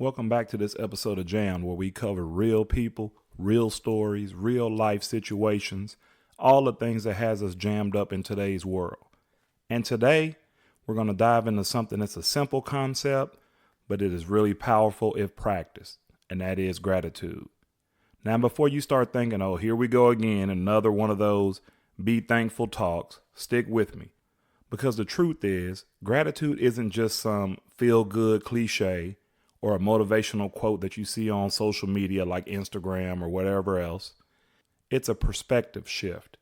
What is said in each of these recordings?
Welcome back to this episode of Jam, where we cover real people, real stories, real life situations, all the things that has us jammed up in today's world. And today, we're going to dive into something that's a simple concept, but it is really powerful if practiced, and that is gratitude. Now, before you start thinking, oh, here we go again, another one of those be thankful talks, stick with me. Because the truth is, gratitude isn't just some feel-good cliche or a motivational quote that you see on social media like Instagram or whatever else. It's a perspective shift.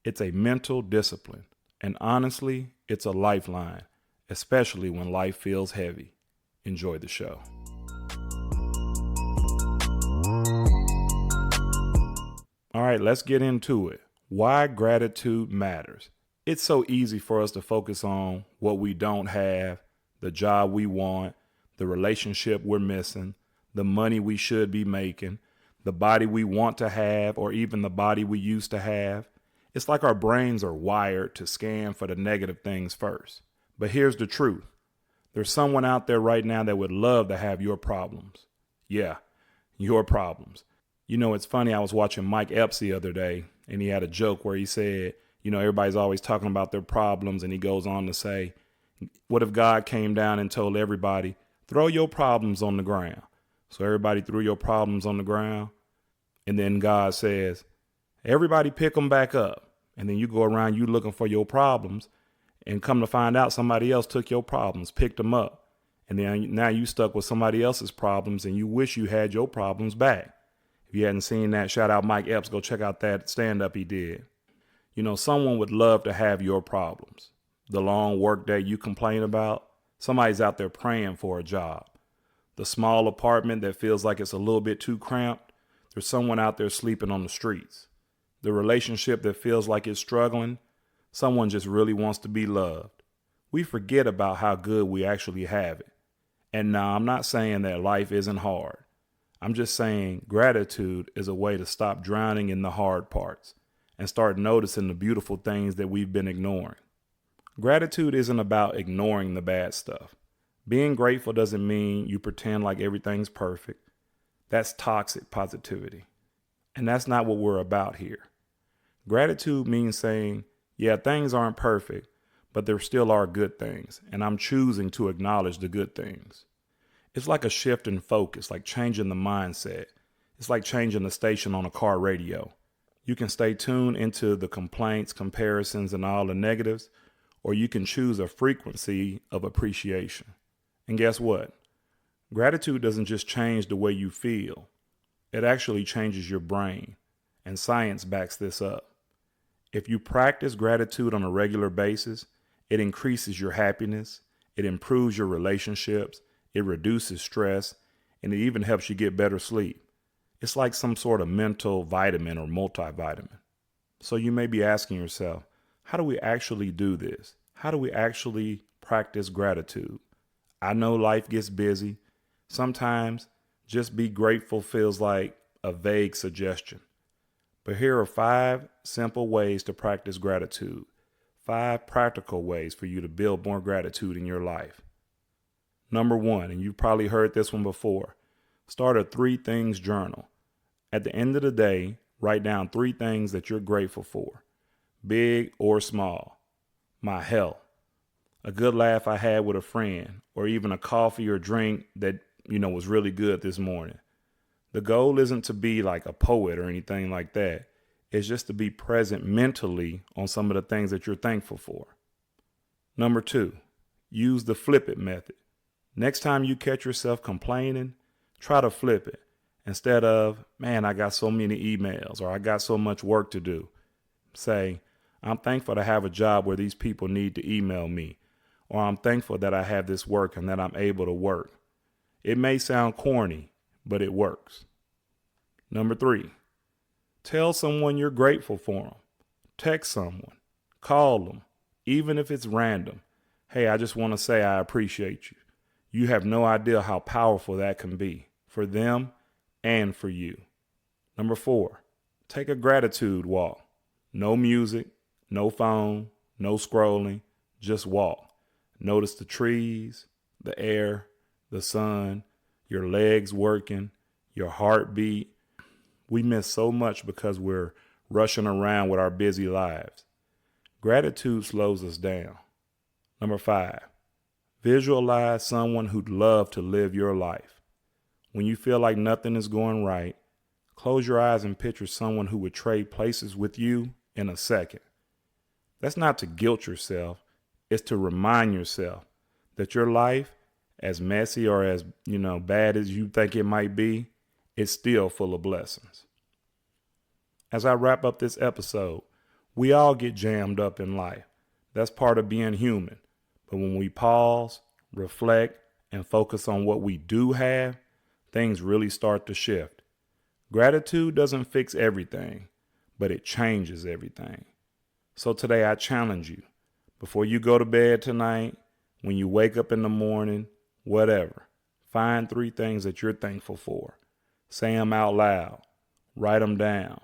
It's a mental discipline. And honestly, it's a lifeline, especially when life feels heavy. Enjoy the show. All right, let's get into it. Why gratitude matters. It's so easy for us to focus on what we don't have, the job we want, the relationship we're missing, the money we should be making, the body we want to have, or even the body we used to have. It's like our brains are wired to scan for the negative things first. But here's the truth. There's someone out there right now that would love to have your problems. Yeah, your problems. You know, it's funny. I was watching Mike Epps the other day, and he had a joke where he said, everybody's always talking about their problems. And he goes on to say, what if God came down and told everybody, throw your problems on the ground? So everybody threw your problems on the ground. And then God says, everybody pick them back up. And then you go around, you looking for your problems, and come to find out somebody else took your problems, picked them up. And then now you stuck with somebody else's problems, and you wish you had your problems back. If you hadn't seen that, shout out Mike Epps. Go check out that stand-up he did. Someone would love to have your problems. The long work day you complain about, somebody's out there praying for a job. The small apartment that feels like it's a little bit too cramped, there's someone out there sleeping on the streets. The relationship that feels like it's struggling, someone just really wants to be loved. We forget about how good we actually have it. And now I'm not saying that life isn't hard. I'm just saying gratitude is a way to stop drowning in the hard parts and start noticing the beautiful things that we've been ignoring. Gratitude isn't about ignoring the bad stuff. Being grateful doesn't mean you pretend like everything's perfect. That's toxic positivity. And that's not what we're about here. Gratitude means saying, yeah, things aren't perfect, but there still are good things, and I'm choosing to acknowledge the good things. It's like a shift in focus, like changing the mindset. It's like changing the station on a car radio. You can stay tuned into the complaints, comparisons, and all the negatives, or you can choose a frequency of appreciation. And guess what? Gratitude doesn't just change the way you feel. It actually changes your brain, and science backs this up. If you practice gratitude on a regular basis, it increases your happiness, it improves your relationships, it reduces stress, and it even helps you get better sleep. It's like some sort of mental vitamin or multivitamin. So you may be asking yourself, how do we actually do this? How do we actually practice gratitude? I know life gets busy. Sometimes just be grateful feels like a vague suggestion. But here are 5 simple ways to practice gratitude. 5 practical ways for you to build more gratitude in your life. Number 1, and you've probably heard this one before, start a 3 things journal. At the end of the day, write down 3 things that you're grateful for, big or small. My health, a good laugh I had with a friend, or even a coffee or drink that, was really good this morning. The goal isn't to be like a poet or anything like that. It's just to be present mentally on some of the things that you're thankful for. Number 2, use the flip it method. Next time you catch yourself complaining, try to flip it. Instead of, man, I got so many emails or I got so much work to do. Say, I'm thankful to have a job where these people need to email me. Or I'm thankful that I have this work and that I'm able to work. It may sound corny, but it works. Number 3, tell someone you're grateful for them. Text someone. Call them. Even if it's random. Hey, I just want to say I appreciate you. You have no idea how powerful that can be for them and for you. Number 4, take a gratitude walk. No music, no phone, no scrolling, just walk. Notice the trees, the air, the sun. your legs working, your heartbeat. We miss so much because we're rushing around with our busy lives. Gratitude slows us down. Number 5, visualize someone who'd love to live your life. When you feel like nothing is going right, close your eyes and picture someone who would trade places with you in a second. That's not to guilt yourself. It's to remind yourself that your life, as messy or as, bad as you think it might be, is still full of blessings. As I wrap up this episode, we all get jammed up in life. That's part of being human. But when we pause, reflect, and focus on what we do have, things really start to shift. Gratitude doesn't fix everything, but it changes everything. So today I challenge you, before you go to bed tonight, when you wake up in the morning, whatever, find 3 things that you're thankful for. Say them out loud. Write them down.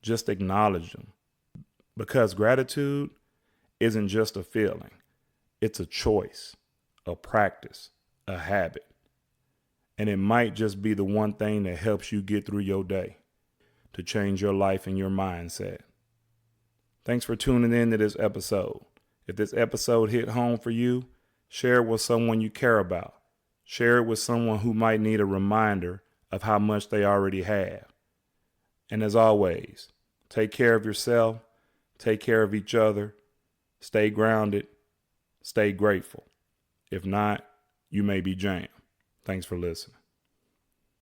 Just acknowledge them. Because gratitude isn't just a feeling. It's a choice, a practice, a habit. And it might just be the one thing that helps you get through your day, to change your life and your mindset. Thanks for tuning in to this episode. If this episode hit home for you, share it with someone you care about. Share it with someone who might need a reminder of how much they already have. And as always, take care of yourself, take care of each other, stay grounded, stay grateful. If not, you may be jammed. Thanks for listening.